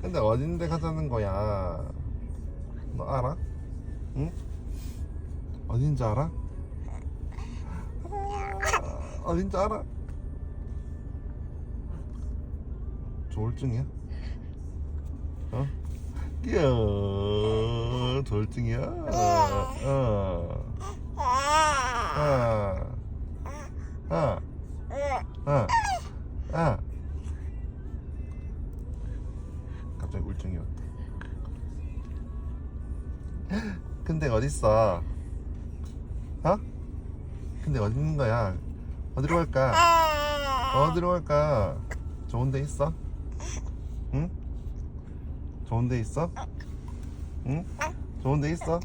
근데 어딘데 가자는 거야? 너 알아? 응? 어딘지 알아? 어딘지 알아? 조울증이야? 어? 귀여워. 조울증이야? 갑자기 울증이 왔다. 근데 어딨어? 어? 근데 어디 있는 거야? 어디로 갈까? 어디로 갈까? 좋은 데 있어? 응? 좋은 데 있어? 응? 좋은 데 있어?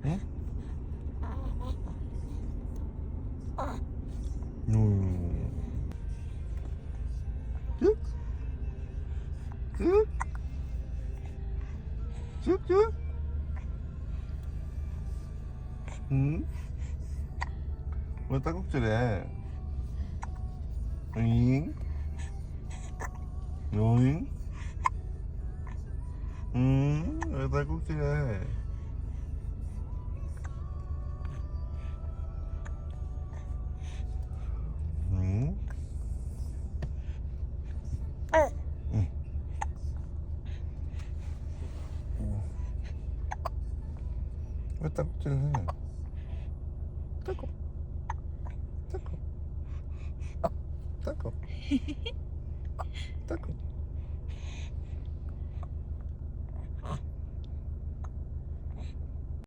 응? 쭉? 쭉? 쭉쭉? 응? 왜 딸꾹질해? 응? 응? 응? 왜 딸꾹질해? 응? 응. 왜 딸꾹질해? 딸꾹 딸꾹 딸꾹 딸꾹